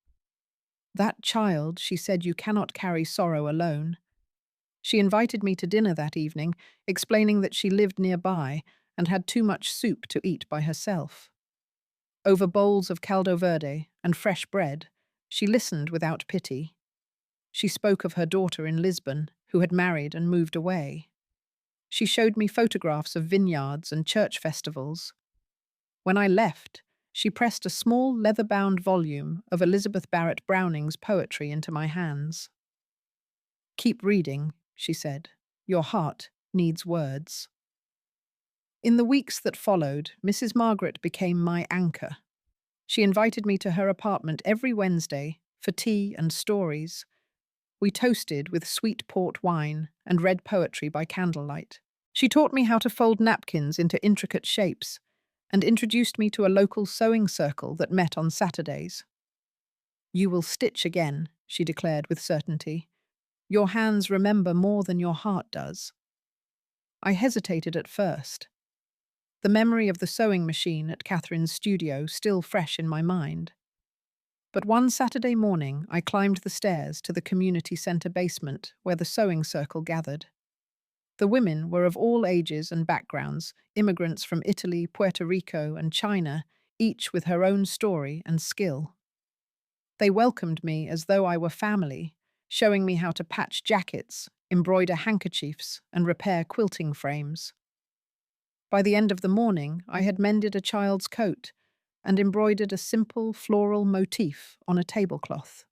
"That child," she said, "you cannot carry sorrow alone." She invited me to dinner that evening, explaining that she lived nearby and had too much soup to eat by herself. Over bowls of caldo verde and fresh bread, she listened without pity. She spoke of her daughter in Lisbon, who had married and moved away. She showed me photographs of vineyards and church festivals. When I left, she pressed a small leather-bound volume of Elizabeth Barrett Browning's poetry into my hands. "Keep reading," she said. "Your heart needs words." In the weeks that followed, Mrs. Margaret became my anchor. She invited me to her apartment every Wednesday for tea and stories. We toasted with sweet port wine and read poetry by candlelight. She taught me how to fold napkins into intricate shapes and introduced me to a local sewing circle that met on Saturdays. "You will stitch again," she declared with certainty. "Your hands remember more than your heart does." I hesitated at first, the memory of the sewing machine at Catherine's studio still fresh in my mind. But one Saturday morning, I climbed the stairs to the community centre basement where the sewing circle gathered. The women were of all ages and backgrounds, immigrants from Italy, Puerto Rico, and China, each with her own story and skill. They welcomed me as though I were family, showing me how to patch jackets, embroider handkerchiefs, and repair quilting frames. By the end of the morning, I had mended a child's coat and embroidered a simple floral motif on a tablecloth.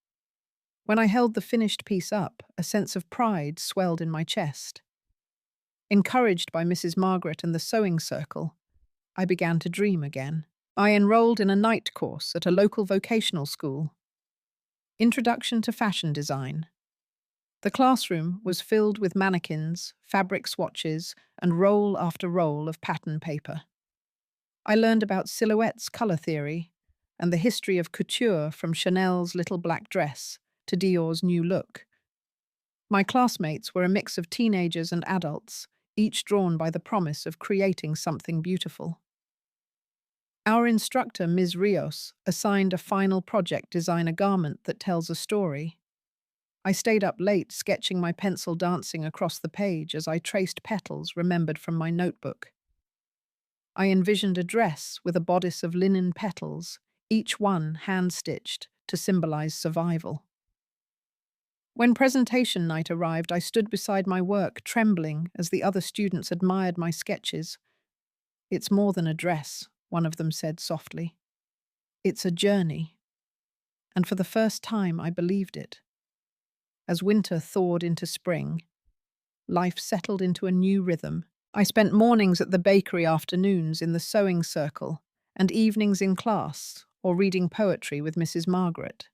When I held the finished piece up, a sense of pride swelled in my chest. Encouraged by Mrs. Margaret and the sewing circle, I began to dream again. I enrolled in a night course at a local vocational school. Introduction to Fashion Design. The classroom was filled with mannequins, fabric swatches, and roll after roll of pattern paper. I learned about silhouette's color theory and the history of couture from Chanel's little black dress to Dior's new look. My classmates were a mix of teenagers and adults, each drawn by the promise of creating something beautiful. Our instructor, Ms. Rios, assigned a final project: design a garment that tells a story. I stayed up late sketching, my pencil dancing across the page as I traced petals remembered from my notebook. I envisioned a dress with a bodice of linen petals, each one hand-stitched to symbolize survival. When presentation night arrived, I stood beside my work, trembling as the other students admired my sketches. "It's more than a dress," one of them said softly. "It's a journey." And for the first time, I believed it. As winter thawed into spring, life settled into a new rhythm. I spent mornings at the bakery, afternoons in the sewing circle, and evenings in class or reading poetry with Mrs. Margaret.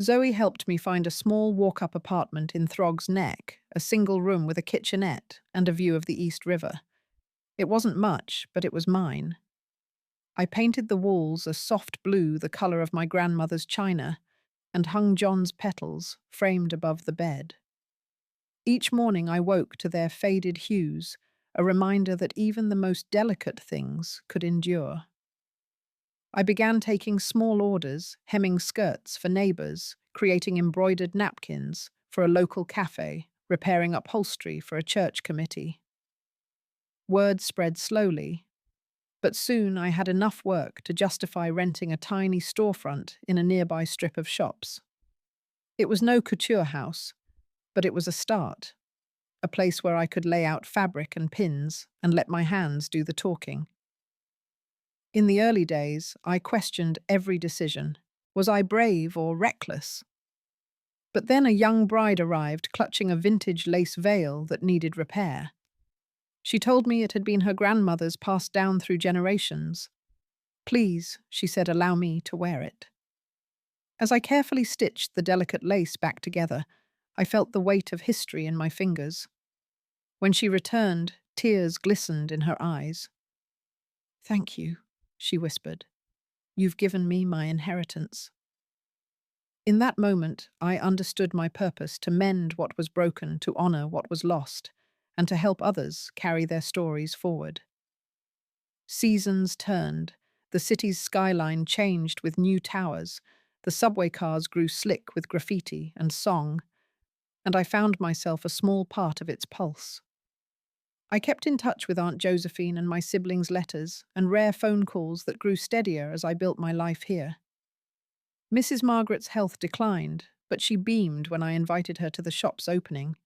Zoe helped me find a small walk-up apartment in Throgs Neck, a single room with a kitchenette and a view of the East River. It wasn't much, but it was mine. I painted the walls a soft blue, the colour of my grandmother's china, and hung John's petals framed above the bed. Each morning I woke to their faded hues, a reminder that even the most delicate things could endure. I began taking small orders, hemming skirts for neighbours, creating embroidered napkins for a local cafe, repairing upholstery for a church committee. Word spread slowly, but soon I had enough work to justify renting a tiny storefront in a nearby strip of shops. It was no couture house, but it was a start, a place where I could lay out fabric and pins and let my hands do the talking. In the early days, I questioned every decision. Was I brave or reckless? But then a young bride arrived, clutching a vintage lace veil that needed repair. She told me it had been her grandmother's, passed down through generations. Please, she said, allow me to wear it. As I carefully stitched the delicate lace back together, I felt the weight of history in my fingers. When she returned, tears glistened in her eyes. Thank you, she whispered. You've given me my inheritance. In that moment, I understood my purpose to mend what was broken, to honor what was lost, and to help others carry their stories forward. Seasons turned, the city's skyline changed with new towers, the subway cars grew slick with graffiti and song, and I found myself a small part of its pulse. I kept in touch with Aunt Josephine and my siblings' letters and rare phone calls that grew steadier as I built my life here. Mrs. Margaret's health declined, but she beamed when I invited her to the shop's opening.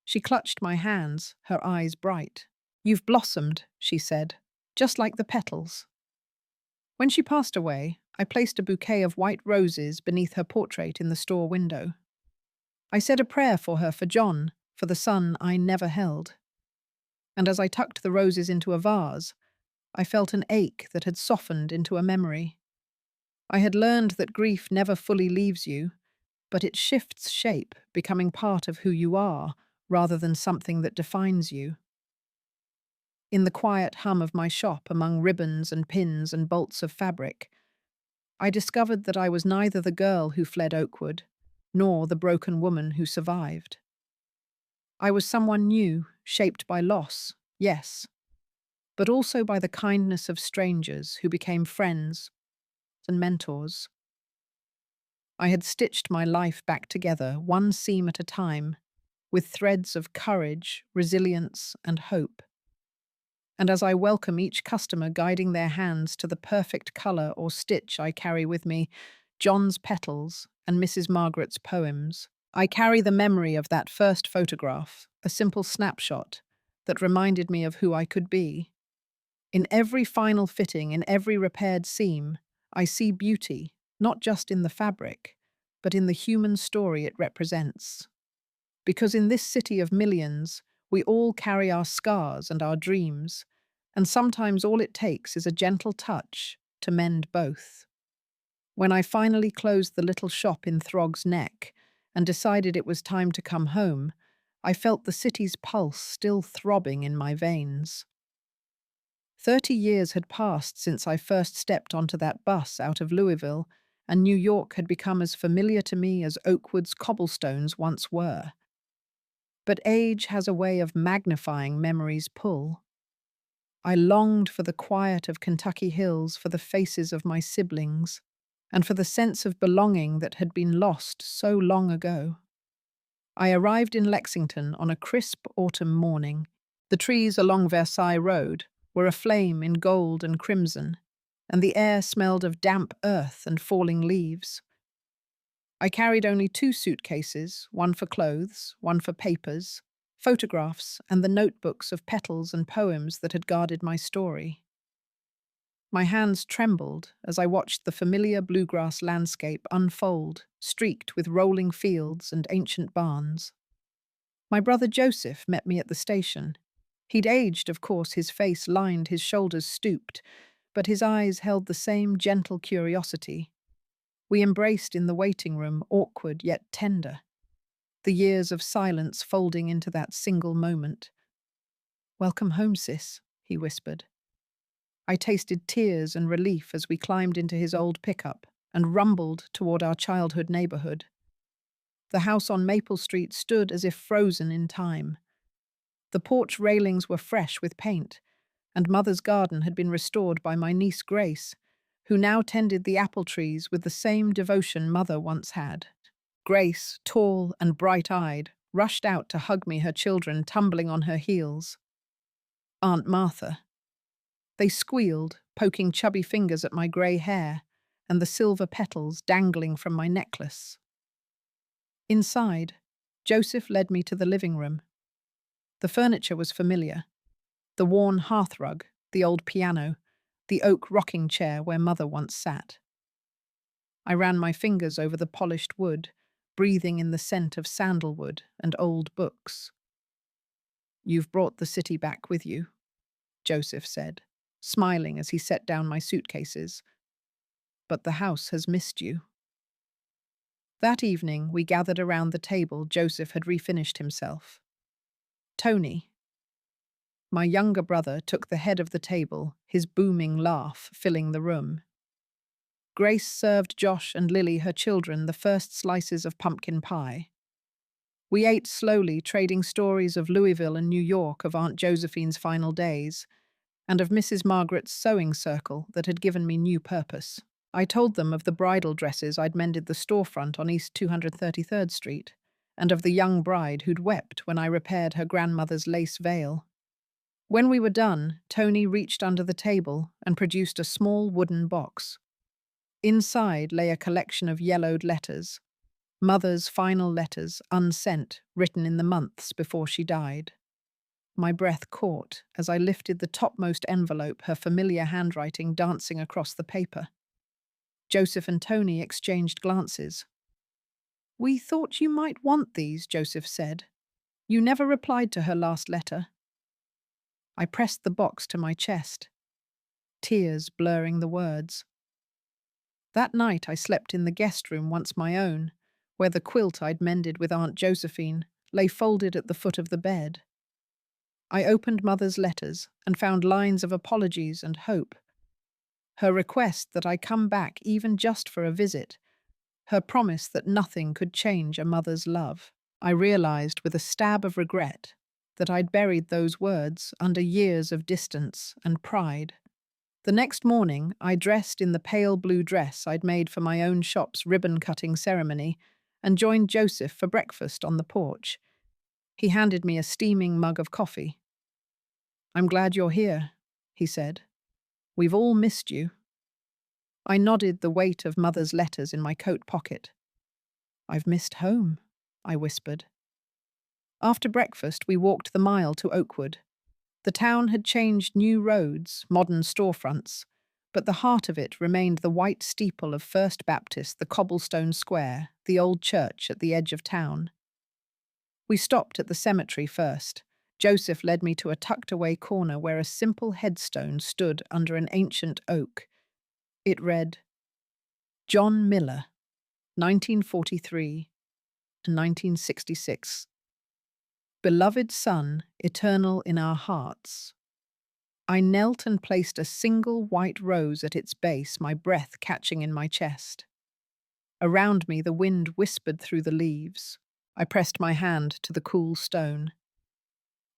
She clutched my hands, her eyes bright. You've blossomed, she said, just like the petals. When she passed away, I placed a bouquet of white roses beneath her portrait in the store window. I said a prayer for her, for John, for the son I never held. And as I tucked the roses into a vase, I felt an ache that had softened into a memory. I had learned that grief never fully leaves you, but it shifts shape, becoming part of who you are, rather than something that defines you. In the quiet hum of my shop, among ribbons and pins and bolts of fabric, I discovered that I was neither the girl who fled Oakwood, nor the broken woman who survived. I was someone new, shaped by loss, yes, but also by the kindness of strangers who became friends and mentors. I had stitched my life back together, one seam at a time, with threads of courage, resilience, and hope. And as I welcome each customer guiding their hands to the perfect colour or stitch I carry with me, John's petals and Mrs. Margaret's poems, I carry the memory of that first photograph, a simple snapshot that reminded me of who I could be. In every final fitting, in every repaired seam, I see beauty, not just in the fabric, but in the human story it represents. Because in this city of millions, we all carry our scars and our dreams, and sometimes all it takes is a gentle touch to mend both. When I finally closed the little shop in Throg's Neck and decided it was time to come home, I felt the city's pulse still throbbing in my veins. 30 years had passed since I first stepped onto that bus out of Louisville, and New York had become as familiar to me as Oakwood's cobblestones once were. But age has a way of magnifying memory's pull. I longed for the quiet of Kentucky hills, for the faces of my siblings, and for the sense of belonging that had been lost so long ago. I arrived in Lexington on a crisp autumn morning. The trees along Versailles Road were aflame in gold and crimson, and the air smelled of damp earth and falling leaves. I carried only 2 suitcases, one for clothes, one for papers, photographs, and the notebooks of petals and poems that had guarded my story. My hands trembled as I watched the familiar bluegrass landscape unfold, streaked with rolling fields and ancient barns. My brother Joseph met me at the station. He'd aged, of course, his face lined, his shoulders stooped, but his eyes held the same gentle curiosity. We embraced in the waiting room, awkward yet tender, the years of silence folding into that single moment. "Welcome home, sis," he whispered. I tasted tears and relief as we climbed into his old pickup and rumbled toward our childhood neighborhood. The house on Maple Street stood as if frozen in time. The porch railings were fresh with paint, and Mother's garden had been restored by my niece Grace, who now tended the apple trees with the same devotion Mother once had. Grace, tall and bright-eyed, rushed out to hug me, her children tumbling on her heels. Aunt Martha. They squealed, poking chubby fingers at my grey hair and the silver petals dangling from my necklace. Inside, Joseph led me to the living room. The furniture was familiar. The worn hearthrug, the old piano, the oak rocking chair where Mother once sat. I ran my fingers over the polished wood, breathing in the scent of sandalwood and old books. "You've brought the city back with you," Joseph said. smiling as he set down my suitcases. But the house has missed you. That evening, we gathered around the table Joseph had refinished himself. Tony, my younger brother, took the head of the table, his booming laugh filling the room. Grace served Josh and Lily, her children, the first slices of pumpkin pie. We ate slowly, trading stories of Louisville and New York, of Aunt Josephine's final days, and of Mrs. Margaret's sewing circle that had given me new purpose. I told them of the bridal dresses I'd mended the storefront on East 233rd Street, and of the young bride who'd wept when I repaired her grandmother's lace veil. When we were done, Tony reached under the table and produced a small wooden box. Inside lay a collection of yellowed letters, Mother's final letters, unsent, written in the months before she died. My breath caught as I lifted the topmost envelope, her familiar handwriting dancing across the paper. Joseph and Tony exchanged glances. "We thought you might want these," Joseph said. "You never replied to her last letter." I pressed the box to my chest, tears blurring the words. That night I slept in the guest room once my own, where the quilt I'd mended with Aunt Josephine lay folded at the foot of the bed. I opened Mother's letters and found lines of apologies and hope. Her request that I come back even just for a visit. Her promise that nothing could change a mother's love. I realized with a stab of regret that I'd buried those words under years of distance and pride. The next morning, I dressed in the pale blue dress I'd made for my own shop's ribbon-cutting ceremony and joined Joseph for breakfast on the porch. He handed me a steaming mug of coffee. "I'm glad you're here," he said. "We've all missed you." I nodded, the weight of Mother's letters in my coat pocket. "I've missed home," I whispered. After breakfast, we walked the mile to Oakwood. The town had changed, new roads, modern storefronts, but the heart of it remained the white steeple of First Baptist, the cobblestone square, the old church at the edge of town. We stopped at the cemetery first. Joseph led me to a tucked-away corner where a simple headstone stood under an ancient oak. It read, "John Miller, 1943 to 1966. Beloved Son, eternal in our hearts." I knelt and placed a single white rose at its base, my breath catching in my chest. Around me, the wind whispered through the leaves. I pressed my hand to the cool stone.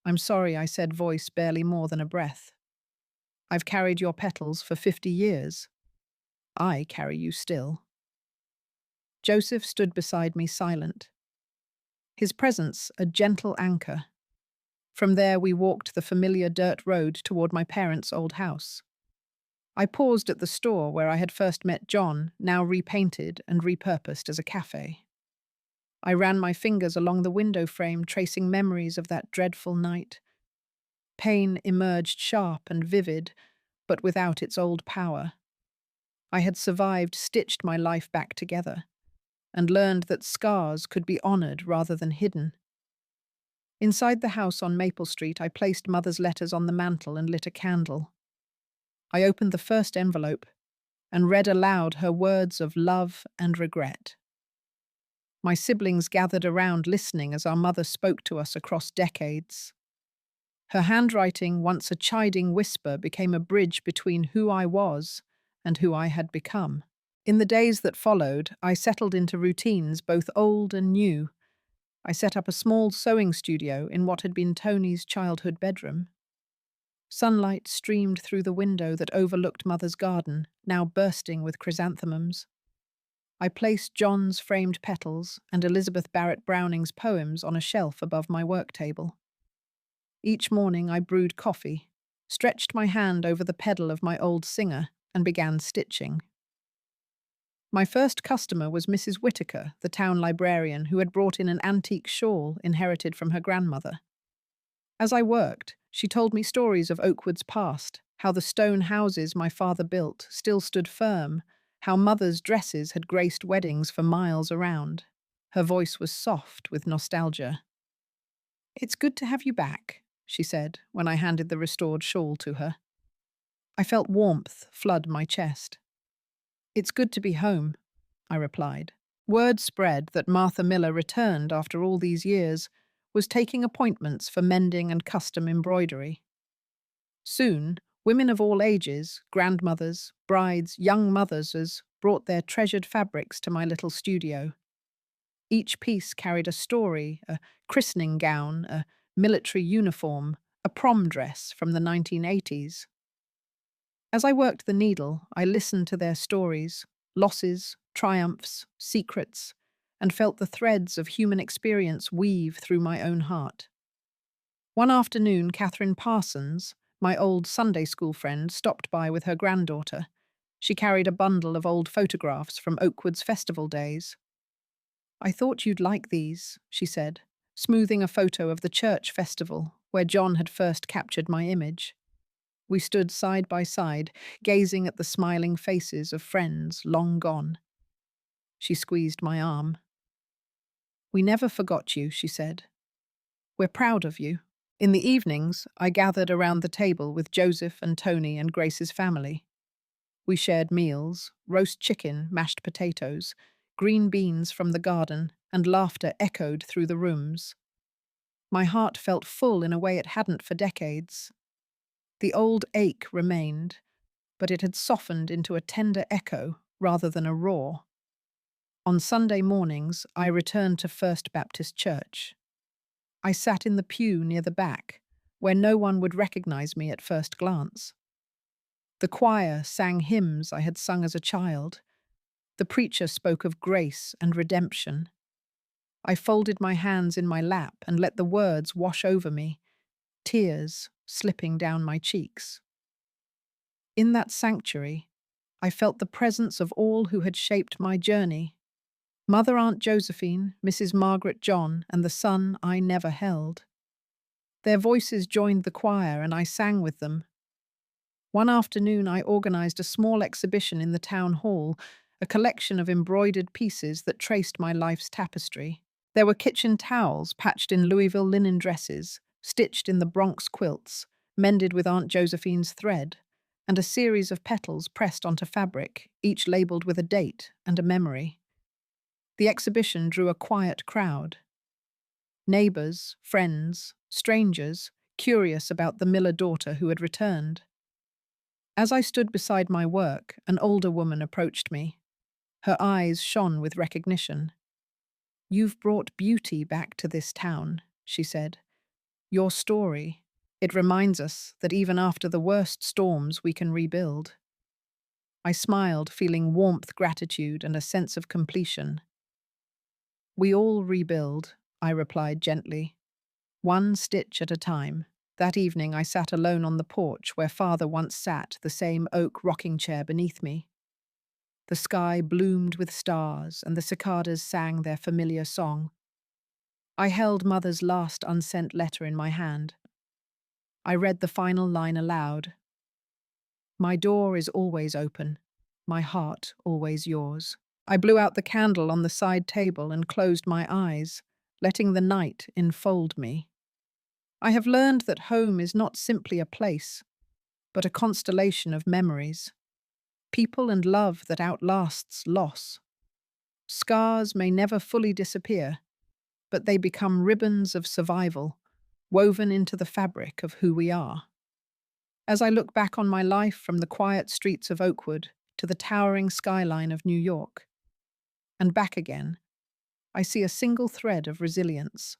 "I'm sorry," I said, voice barely more than a breath. "I've carried your petals for 50 years. I carry you still." Joseph stood beside me, silent. His presence a gentle anchor. From there we walked the familiar dirt road toward my parents' old house. I paused at the store where I had first met John, now repainted and repurposed as a cafe. I ran my fingers along the window frame, tracing memories of that dreadful night. Pain emerged sharp and vivid, but without its old power. I had survived, stitched my life back together, and learned that scars could be honored rather than hidden. Inside the house on Maple Street, I placed Mother's letters on the mantel and lit a candle. I opened the first envelope and read aloud her words of love and regret. My siblings gathered around, listening as our mother spoke to us across decades. Her handwriting, once a chiding whisper, became a bridge between who I was and who I had become. In the days that followed, I settled into routines both old and new. I set up a small sewing studio in what had been Tony's childhood bedroom. Sunlight streamed through the window that overlooked Mother's garden, now bursting with chrysanthemums. I placed John's framed petals and Elizabeth Barrett Browning's poems on a shelf above my work table. Each morning I brewed coffee, stretched my hand over the pedal of my old Singer, and began stitching. My first customer was Mrs. Whitaker, the town librarian, who had brought in an antique shawl inherited from her grandmother. As I worked, she told me stories of Oakwood's past, how the stone houses my father built still stood firm, how Mother's dresses had graced weddings for miles around. Her voice was soft with nostalgia. "It's good to have you back," she said when I handed the restored shawl to her. I felt warmth flood my chest. "It's good to be home," I replied. Word spread that Martha Miller returned after all these years, was taking appointments for mending and custom embroidery. Soon, women of all ages, grandmothers, brides, young mothers, brought their treasured fabrics to my little studio. Each piece carried a story, a christening gown, a military uniform, a prom dress from the 1980s. As I worked the needle, I listened to their stories, losses, triumphs, secrets, and felt the threads of human experience weave through my own heart. One afternoon, Catherine Parsons, my old Sunday school friend, stopped by with her granddaughter. She carried a bundle of old photographs from Oakwood's festival days. "I thought you'd like these," she said, smoothing a photo of the church festival where John had first captured my image. We stood side by side, gazing at the smiling faces of friends long gone. She squeezed my arm. "We never forgot you," she said. "We're proud of you." In the evenings, I gathered around the table with Joseph and Tony and Grace's family. We shared meals, roast chicken, mashed potatoes, green beans from the garden, and laughter echoed through the rooms. My heart felt full in a way it hadn't for decades. The old ache remained, but it had softened into a tender echo rather than a roar. On Sunday mornings, I returned to First Baptist Church. I sat in the pew near the back, where no one would recognize me at first glance. The choir sang hymns I had sung as a child. The preacher spoke of grace and redemption. I folded my hands in my lap and let the words wash over me, tears slipping down my cheeks. In that sanctuary, I felt the presence of all who had shaped my journey. Mother Aunt Josephine, Mrs. Margaret John, and the son I never held. Their voices joined the choir and I sang with them. One afternoon I organized a small exhibition in the town hall, a collection of embroidered pieces that traced my life's tapestry. There were kitchen towels patched in Louisville linen dresses, stitched in the Bronx quilts, mended with Aunt Josephine's thread, and a series of petals pressed onto fabric, each labeled with a date and a memory. The exhibition drew a quiet crowd. Neighbors, friends, strangers, curious about the Miller daughter who had returned. As I stood beside my work, an older woman approached me. Her eyes shone with recognition. "You've brought beauty back to this town," she said. "Your story, it reminds us that even after the worst storms we can rebuild." I smiled, feeling warmth, gratitude, and a sense of completion. "We all rebuild," I replied gently. "One stitch at a time." That evening I sat alone on the porch where Father once sat, the same oak rocking chair beneath me. The sky bloomed with stars, and the cicadas sang their familiar song. I held Mother's last unsent letter in my hand. I read the final line aloud. "My door is always open, my heart always yours." I blew out the candle on the side table and closed my eyes, letting the night enfold me. I have learned that home is not simply a place, but a constellation of memories, people and love that outlasts loss. Scars may never fully disappear, but they become ribbons of survival, woven into the fabric of who we are. As I look back on my life from the quiet streets of Oakwood to the towering skyline of New York, and back again, I see a single thread of resilience.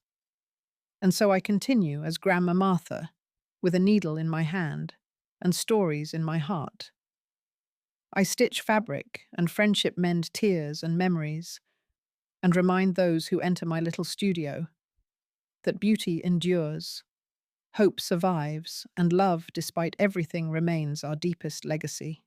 And so I continue as Grandma Martha, with a needle in my hand and stories in my heart. I stitch fabric, and friendship mend tears and memories, and remind those who enter my little studio that beauty endures, hope survives, and love, despite everything, remains our deepest legacy.